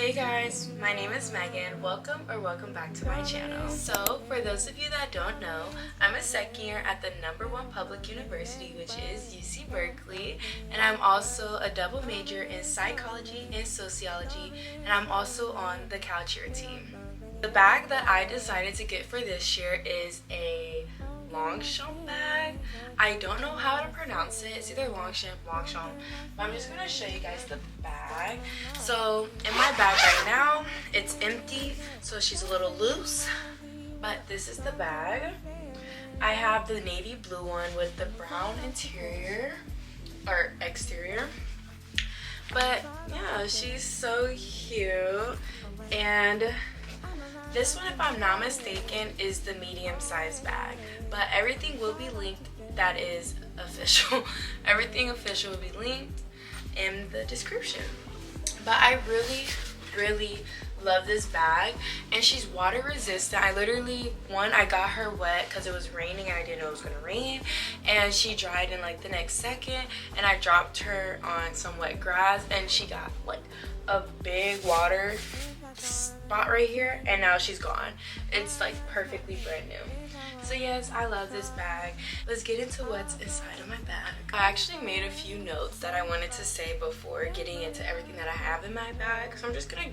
Hey guys, my name is Megan. Welcome back to my channel. So for those of you that don't know, I'm a second year at the #1 public university, which is UC Berkeley, and I'm also a double major in psychology and sociology, and I'm also on the Coucheer team. The bag that I decided to get for this year is a longchamp bag. I don't know how to pronounce it. It's either longchamp, but I'm just gonna show you guys the bag. So in my bag right now, it's empty, so she's a little loose, but this is the bag. I have the navy blue one with the brown interior or exterior, but yeah, she's so cute. And this one, if I'm not mistaken, is the medium size bag, but everything will be linked that is official. Everything official will be linked in the description. But I really love this bag, and she's water resistant. I got her wet because it was raining and I didn't know it was gonna rain, and she dried in like the next second, and I dropped her on some wet grass and she got like a big water spot right here, and now she's gone. It's like perfectly brand new. So yes, I love this bag. Let's get into what's inside of my bag. I actually made a few notes that I wanted to say before getting into everything that I have in my bag, so I'm just gonna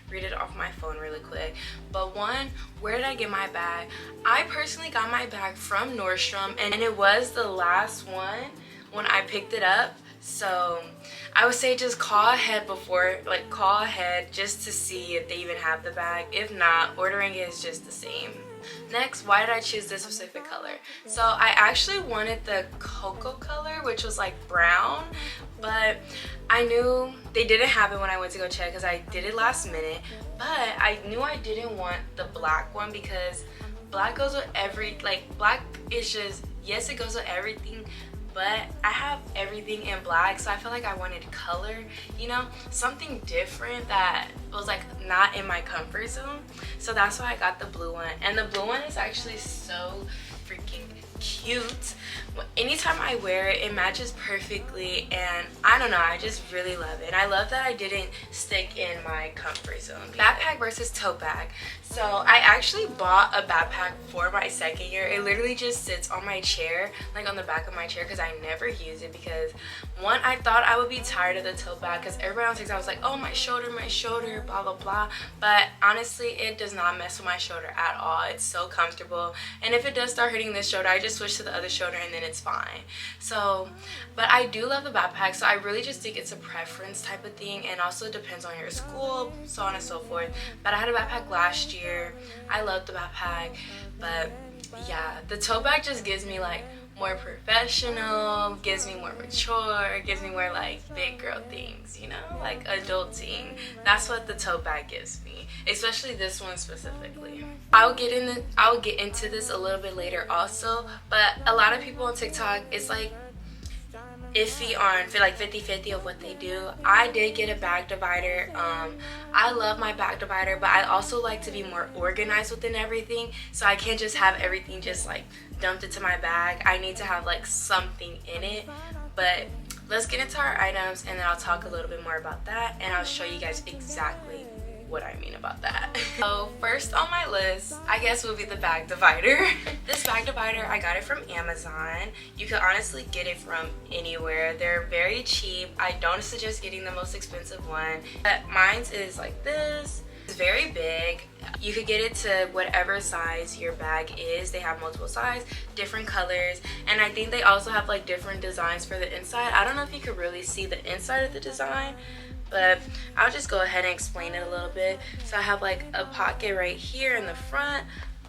read it off my phone really quick. But one, where did I get my bag? I personally got my bag from Nordstrom, and it was the last one when I picked it up. So I would say just call ahead just to see if they even have the bag. If not, ordering it is just the same. Next, why did I choose this specific color? So I actually wanted the cocoa color, which was like brown, but I knew they didn't have it when I went to go check because I did it last minute. But I knew I didn't want the black one because black goes with black is just, yes, it goes with everything, but I have everything in black, so I feel like I wanted color, you know, something different that was like not in my comfort zone. So that's why I got the blue one, and the blue one is actually so freaking cute. Anytime I wear it, it matches perfectly, and I don't know, I just really love it. And I love that I didn't stick in my comfort zone. Backpack versus tote bag. So I actually bought a backpack for my second year. It literally just sits on my chair, like on the back of my chair, because I never use it because one, I thought I would be tired of the tote bag because everybody on TikTok was like, oh, my shoulder, blah blah blah. But honestly, it does not mess with my shoulder at all. It's so comfortable, and if it does start hurting this shoulder, I just switch to the other shoulder and then it's fine. So, but I do love the backpack, so I really just think it's a preference type of thing, and also depends on your school, so on and so forth. But I had a backpack last year. I love the backpack, but yeah, the tote bag just gives me like more professional, gives me more mature, gives me more like big girl things, you know, like adulting. That's what the tote bag gives me, especially this one specifically. I'll get into this a little bit later also, but a lot of people on TikTok, it's like iffy on like 50-50 of what they do. I did get a bag divider. I love my bag divider, but I also like to be more organized within everything, so I can't just have everything just like dumped into my bag. I need to have like something in it. But let's get into our items, and then I'll talk a little bit more about that, and I'll show you guys exactly what I mean about that. So first on my list, I guess, will be the bag divider. This bag divider, I got it from Amazon. You can honestly get it from anywhere. They're very cheap. I don't suggest getting the most expensive one, but mine's is like this. It's very big. You could get it to whatever size your bag is. They have multiple sizes, different colors, and I think they also have like different designs for the inside. I don't know if you could really see the inside of the design, but I'll just go ahead and explain it a little bit. So I have like a pocket right here in the front,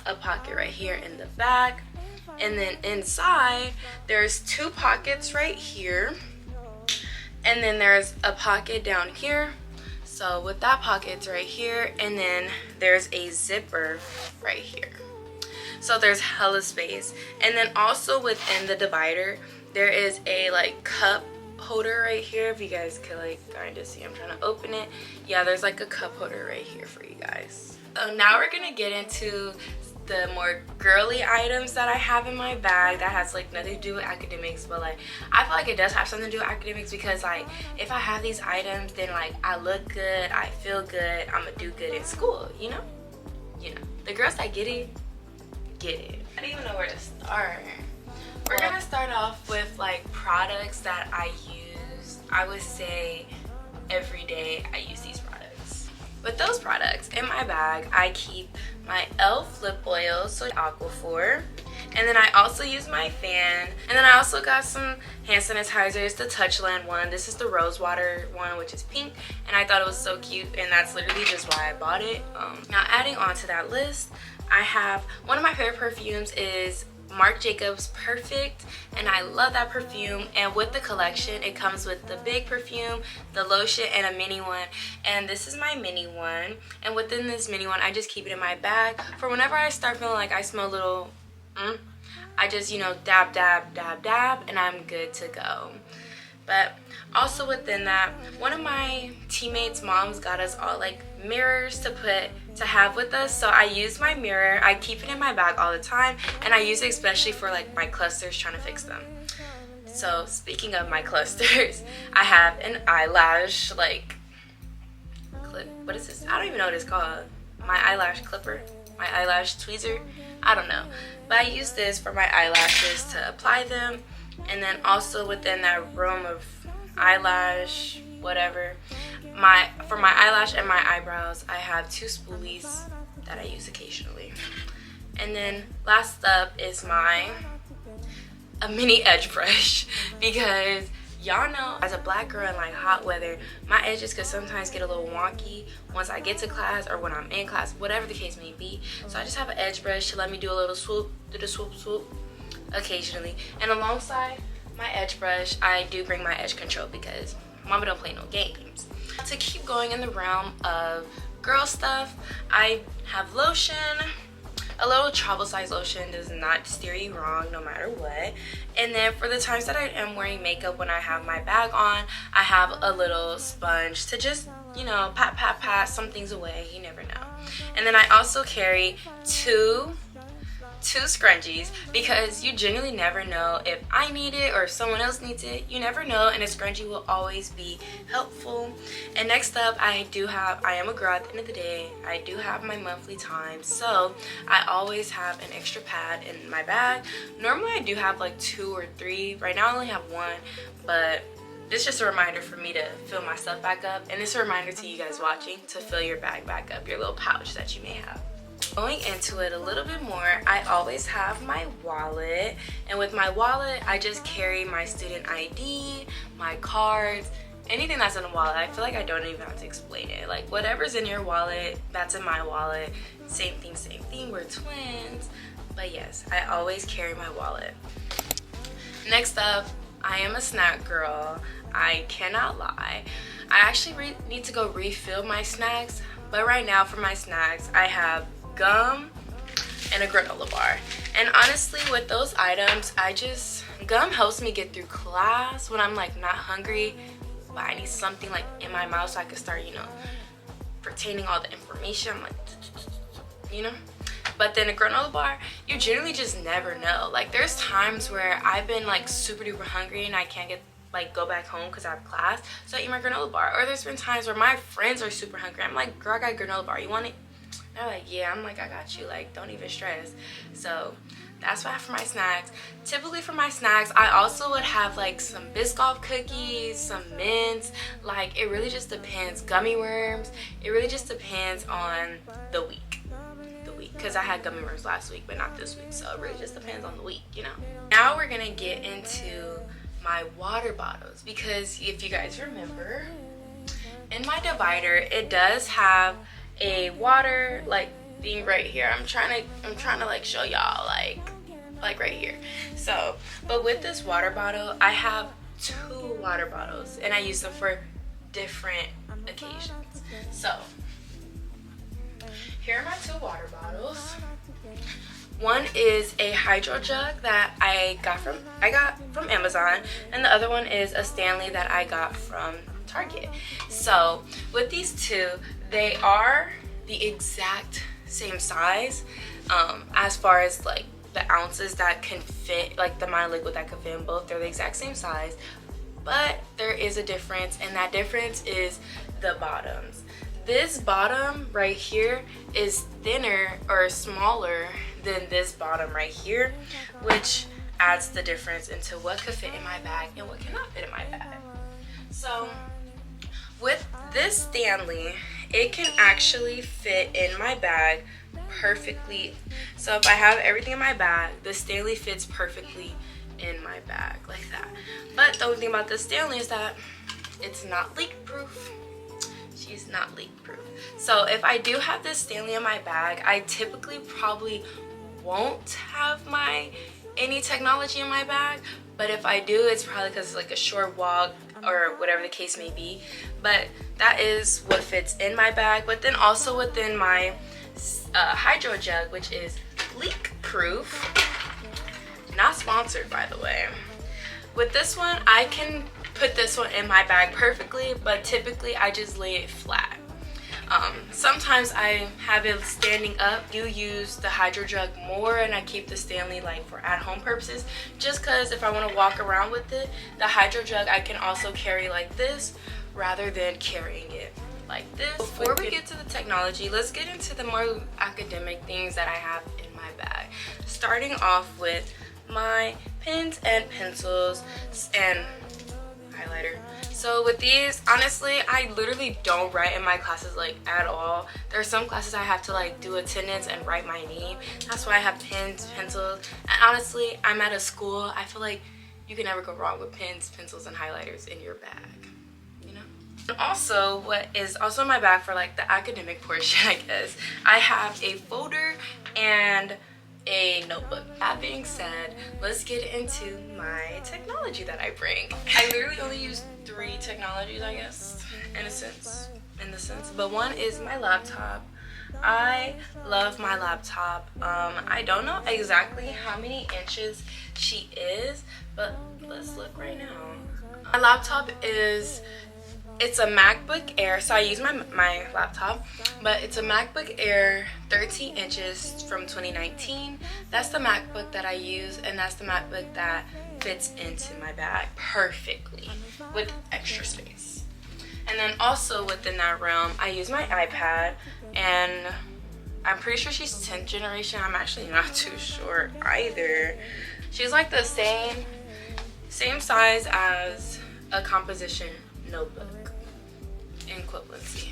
a pocket right here in the back, and then inside there's two pockets right here, and then there's a pocket down here. So with that pocket's right here, and then there's a zipper right here. So there's hella space. And then also within the divider, there is a like cup holder right here. If you guys could like kind of see, I'm trying to open it. Yeah, there's like a cup holder right here for you guys. So now we're gonna get into the more girly items that I have in my bag that has like nothing to do with academics, but like I feel like it does have something to do with academics, because like if I have these items, then like I look good, I feel good, I'm gonna do good in school, you know? The girls that get it, get it. I don't even know where to start. We're gonna start off with like products that I use. I would say every day I use these products. With those products in my bag, I keep my e.l.f. lip oil, so Aquaphor, and then I also use my fan, and then I also got some hand sanitizers, the Touchland one. This is the rose water one, which is pink, and I thought it was so cute, and that's literally just why I bought it. Now adding on to that list, I have one of my favorite perfumes is Marc Jacobs Perfect, and I love that perfume. And with the collection, it comes with the big perfume, the lotion, and a mini one, and this is my mini one. And within this mini one, I just keep it in my bag for whenever I start feeling like I smell a little I just, you know, dab dab dab dab, and I'm good to go. But also within that, one of my teammates' moms got us all like mirrors to have with us, so I use my mirror. I keep it in my bag all the time, and I use it especially for like my clusters, trying to fix them. So speaking of my clusters, I have an eyelash like clip. What is this? I don't even know what it's called. My eyelash clipper, my eyelash tweezer, I don't know, but I use this for my eyelashes to apply them. And then also within that room of eyelash, whatever, for my eyelash and my eyebrows, I have two spoolies that I use occasionally. And then last up is a mini edge brush, because y'all know as a black girl in like hot weather, my edges could sometimes get a little wonky once I get to class or when I'm in class, whatever the case may be. So I just have an edge brush to let me do a little swoop, do the swoop swoop occasionally. And alongside my edge brush, I do bring my edge control because mama don't play no games. To keep going in the realm of girl stuff, I have lotion. A little travel size lotion does not steer you wrong no matter what. And then for the times that I am wearing makeup when I have my bag on, I have a little sponge to just, you know, pat some things away, you never know. And then I also carry two scrunchies, because you genuinely never know if I need it or if someone else needs it. You never know, and a scrunchie will always be helpful. And next up, I am a girl at the end of the day. I do have my monthly time, so I always have an extra pad in my bag. Normally I do have like 2 or 3. Right now I only have 1, but it's just a reminder for me to fill my stuff back up, and it's a reminder to you guys watching to fill your bag back up, your little pouch that you may have. Going into it a little bit more, I always have my wallet, and with my wallet I just carry my student ID, my cards, anything that's in a wallet. I feel like I don't even have to explain it. Like whatever's in your wallet, that's in my wallet. Same thing, we're twins. But yes, I always carry my wallet. Next up, I am a snack girl. I cannot lie. I actually need to go refill my snacks, but right now for my snacks I have gum and a granola bar. And honestly, with those items, gum helps me get through class when I'm like not hungry, but I need something like in my mouth so I can start, you know, retaining all the information. I'm like, you know. But then a granola bar, you generally just never know. Like there's times where I've been like super duper hungry and I can't go back home because I have class, so I eat my granola bar. Or there's been times where my friends are super hungry. I'm like, girl, I got a granola bar, you want it? They're like, yeah. I'm like, I got you, like don't even stress. So that's what I have for my snacks. Typically for my snacks, I also would have like some Biscoff cookies, some mints. Like it really just depends. Gummy worms, it really just depends on the week, because I had gummy worms last week but not this week, so it really just depends on the week, you know. Now we're gonna get into my water bottles, because if you guys remember, in my divider it does have a water like thing right here. I'm trying to like show y'all like right here. So but with this water bottle, I have 2 water bottles and I use them for different occasions. So here are my 2 water bottles. One is a hydro jug that I got from Amazon, and the other one is a Stanley that I got from Target. So with these 2, they are the exact same size, as far as like the ounces that can fit, like the amount of liquid that can fit in both. They're the exact same size, but there is a difference, and that difference is the bottoms. This bottom right here is thinner or smaller than this bottom right here, which adds the difference into what could fit in my bag and what cannot fit in my bag. So with this Stanley, it can actually fit in my bag perfectly. So if I have everything in my bag, the Stanley fits perfectly in my bag like that. But the only thing about the Stanley is that it's not leak proof. She's not leak proof. So if I do have this Stanley in my bag, I typically probably won't have any technology in my bag, but if I do, it's probably because it's like a short walk or whatever the case may be. But that is what fits in my bag. But then also within my hydro jug, which is leak proof, not sponsored by the way. With this one, I can put this one in my bag perfectly, but typically I just lay it flat. Sometimes I have it standing up. I do use the hydro jug more, and I keep the Stanley like for at-home purposes, just because if I want to walk around with it, the hydro jug I can also carry like this rather than carrying it like this. Before we get to the technology, let's get into the more academic things that I have in my bag, starting off with my pens and pencils and highlighter. So with these, honestly, I literally don't write in my classes like at all. There are some classes I have to like do attendance and write my name. That's why I have pens, pencils, and honestly, I'm at a school. I feel like you can never go wrong with pens, pencils, and highlighters in your bag, you know? And also, what is also in my bag for like the academic portion, I guess, I have a folder and a notebook. That being said, let's get into my technology that I bring. I literally only use 3 technologies, I guess, in the sense, but one is my laptop. I love my laptop. I don't know exactly how many inches she is, but let's look right now. My laptop it's a MacBook Air, so I use my laptop, but it's a MacBook Air 13 inches from 2019. That's the MacBook that I use, and that's the MacBook that fits into my bag perfectly with extra space. And then also within that realm, I use my iPad, and I'm pretty sure she's 10th generation. I'm actually not too sure either. She's like the same size as a composition notebook equivalency.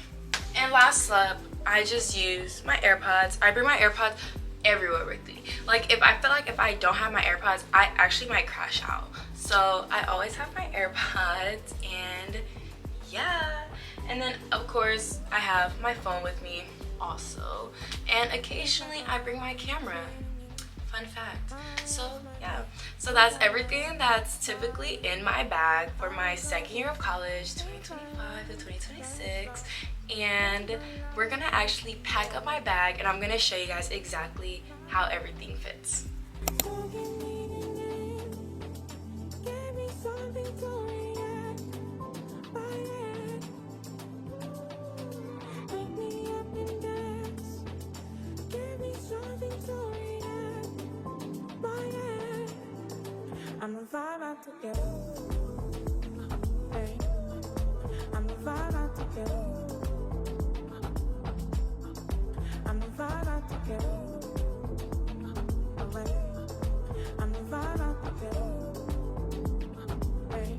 And last up, I just use my AirPods. I bring my AirPods everywhere with me. Like if I feel like if I don't have my AirPods, I actually might crash out. So I always have my AirPods, and yeah. And then of course I have my phone with me also. And occasionally I bring my camera. Fun fact. So yeah, so that's everything that's typically in my bag for my second year of college, 2025 to 2026. And we're gonna actually pack up my bag, and I'm gonna show you guys exactly how everything fits. I'm a vibe out to get. Hey, I'm a vibe out to get. I'm a vibe out to get. Away. I'm a vibe out to get. Hey,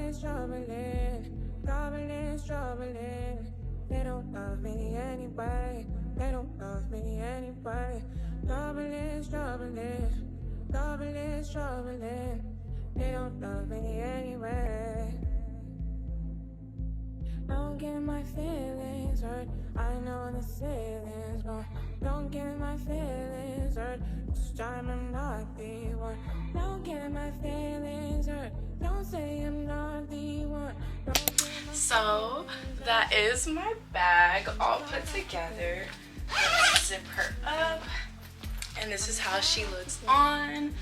is troubling, troubling, troubling. They don't love me anyway. They don't love me anyway. Trouble is troubling, trouble is troubling. They don't love me anyway. Don't get my feelings hurt. I know the ceiling's gone. Don't get my feelings hurt. This time I'm not the one. Don't get my feelings hurt. Don't say I'm not the one. So that is my bag all put together. Zip her up, and this is how she looks on.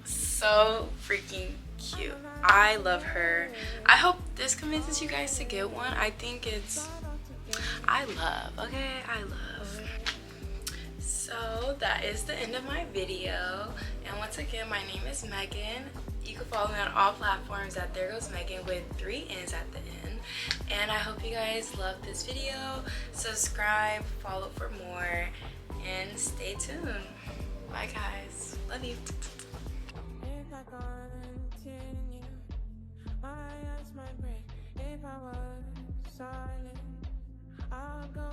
So freaking cute. I love her. I hope this convinces you guys to get one. I think I love. So that is the end of my video, and once again, my name is Megan. You can follow me on all platforms at There Goes Megan with 3 N's at the end. And I hope you guys love this video. Subscribe, follow for more, and stay tuned. Bye guys. Love you. If I continue, my eyes might break. If I was silent, I'll go.